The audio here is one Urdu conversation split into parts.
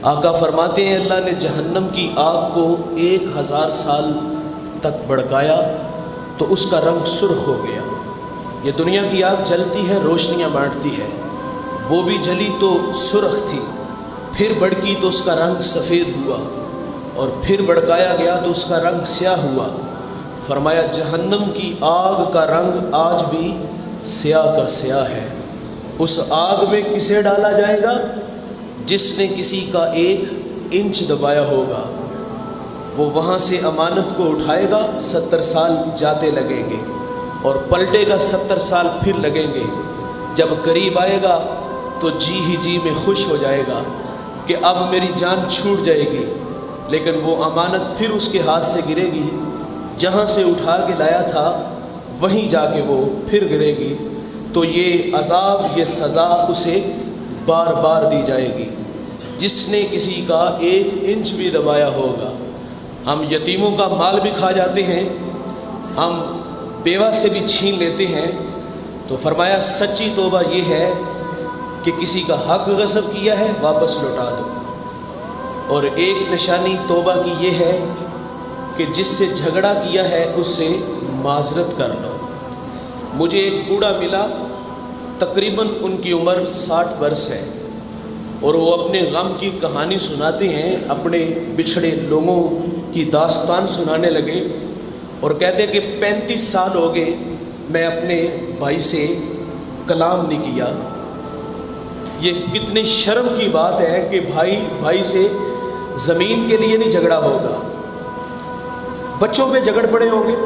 آقا فرماتے ہیں اللہ نے جہنم کی آگ کو 1000 سال تک بھڑکایا تو اس کا رنگ سرخ ہو گیا۔ یہ دنیا کی آگ جلتی ہے، روشنیاں بانٹتی ہے، وہ بھی جلی تو سرخ تھی، پھر بھڑکی تو اس کا رنگ سفید ہوا، اور پھر بھڑکایا گیا تو اس کا رنگ سیاہ ہوا۔ فرمایا جہنم کی آگ کا رنگ آج بھی سیاہ کا سیاہ ہے۔ اس آگ میں کسے ڈالا جائے گا؟ جس نے کسی کا 1 انچ دبایا ہوگا، وہ وہاں سے امانت کو اٹھائے گا، 70 سال جاتے لگیں گے، اور پلٹے گا 70 سال پھر لگیں گے۔ جب قریب آئے گا تو جی ہی جی میں خوش ہو جائے گا کہ اب میری جان چھوٹ جائے گی، لیکن وہ امانت پھر اس کے ہاتھ سے گرے گی، جہاں سے اٹھا کے لایا تھا وہیں جا کے وہ پھر گرے گی، تو یہ عذاب، یہ سزا اسے بار بار دی جائے گی۔ جس نے کسی کا 1 انچ بھی دبایا ہوگا۔ ہم یتیموں کا مال بھی کھا جاتے ہیں، ہم بیوہ سے بھی چھین لیتے ہیں، تو فرمایا سچی توبہ یہ ہے کہ کسی کا حق غصب کیا ہے واپس لوٹا دو، اور ایک نشانی توبہ کی یہ ہے کہ جس سے جھگڑا کیا ہے اس سے معذرت کر لو۔ مجھے ایک بوڑھا ملا، تقریباً ان کی عمر 60 برس ہے، اور وہ اپنے غم کی کہانی سناتے ہیں، اپنے بچھڑے لوگوں کی داستان سنانے لگے، اور کہتے ہیں کہ 35 سال ہو گئے میں اپنے بھائی سے کلام نہیں کیا۔ یہ کتنی شرم کی بات ہے کہ بھائی سے زمین کے لیے نہیں جھگڑا ہوگا۔ بچوں پہ جھگڑ پڑے ہوں گے،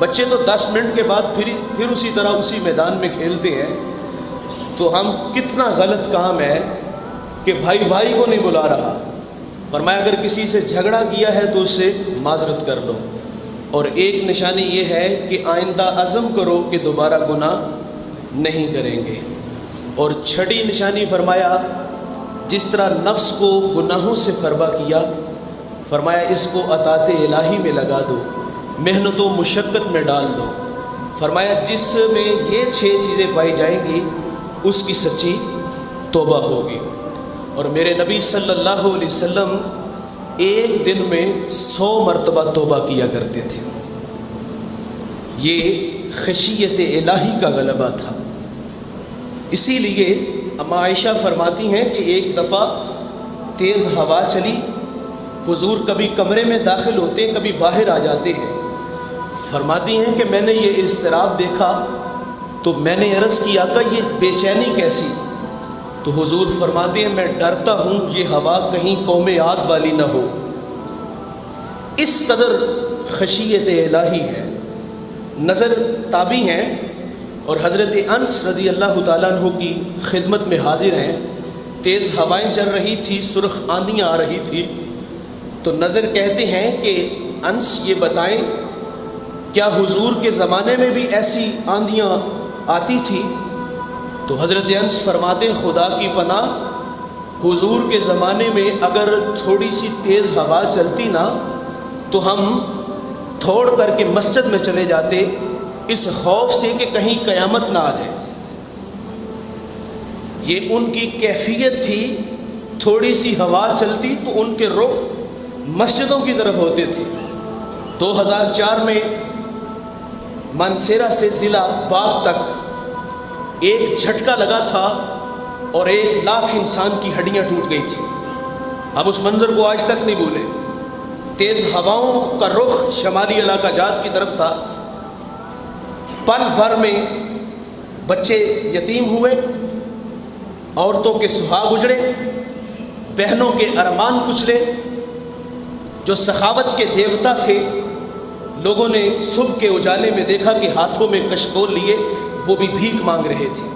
بچے تو 10 منٹ کے بعد پھر اسی طرح اسی میدان میں کھیلتے ہیں، تو ہم کتنا غلط کام ہے کہ بھائی کو نہیں بلا رہا۔ فرمایا اگر کسی سے جھگڑا کیا ہے تو اس سے معذرت کر لو، اور ایک نشانی یہ ہے کہ آئندہ عزم کرو کہ دوبارہ گناہ نہیں کریں گے۔ اور چھٹی نشانی فرمایا جس طرح نفس کو گناہوں سے فربہ کیا، فرمایا اس کو اطاعت الہی میں لگا دو، محنت و مشقت میں ڈال دو۔ فرمایا جس میں یہ 6 چیزیں پائی جائیں گی اس کی سچی توبہ ہوگی۔ اور میرے نبی صلی اللہ علیہ وسلم ایک دن میں 100 مرتبہ توبہ کیا کرتے تھے۔ یہ خشیت الہی کا غلبہ تھا۔ اسی لیے اما عائشہ فرماتی ہیں کہ ایک دفعہ تیز ہوا چلی، حضور کبھی کمرے میں داخل ہوتے ہیں، کبھی باہر آ جاتے ہیں۔ فرماتی ہیں کہ میں نے یہ اضطراب دیکھا تو میں نے عرض کیا کہ یہ بے چینی کیسی؟ تو حضور فرماتے ہیں میں ڈرتا ہوں یہ ہوا کہیں قوم عاد والی نہ ہو۔ اس قدر خشیت الہی ہے۔ نظر تابع ہیں اور حضرت انس رضی اللہ تعالیٰ عنہ کی خدمت میں حاضر ہیں۔ تیز ہوائیں چل رہی تھی، سرخ آندیاں آ رہی تھی، تو نظر کہتے ہیں کہ انس یہ بتائیں کیا حضور کے زمانے میں بھی ایسی آندیاں آتی تھی؟ تو حضرت انس فرماتے ہیں خدا کی پناہ، حضور کے زمانے میں اگر تھوڑی سی تیز ہوا چلتی نا تو ہم تھوڑ کر کے مسجد میں چلے جاتے، اس خوف سے کہ کہیں قیامت نہ آ جائے۔ یہ ان کی کیفیت تھی، تھوڑی سی ہوا چلتی تو ان کے رخ مسجدوں کی طرف ہوتے تھے۔ 2004 میں منسیرہ سے ضلع باغ تک ایک جھٹکا لگا تھا اور 1 لاکھ انسان کی ہڈیاں ٹوٹ گئی تھی۔ ہم اس منظر کو آج تک نہیں بھولے۔ تیز ہواؤں کا رخ شمالی علاقہ جات کی طرف تھا، پل بھر میں بچے یتیم ہوئے، عورتوں کے سہاگ اجڑے، بہنوں کے ارمان کچلے۔ جو سخاوت کے دیوتا تھے، لوگوں نے صبح کے اجالے میں دیکھا کہ ہاتھوں میں کشکول لیے وہ بھی بھیک مانگ رہے تھے۔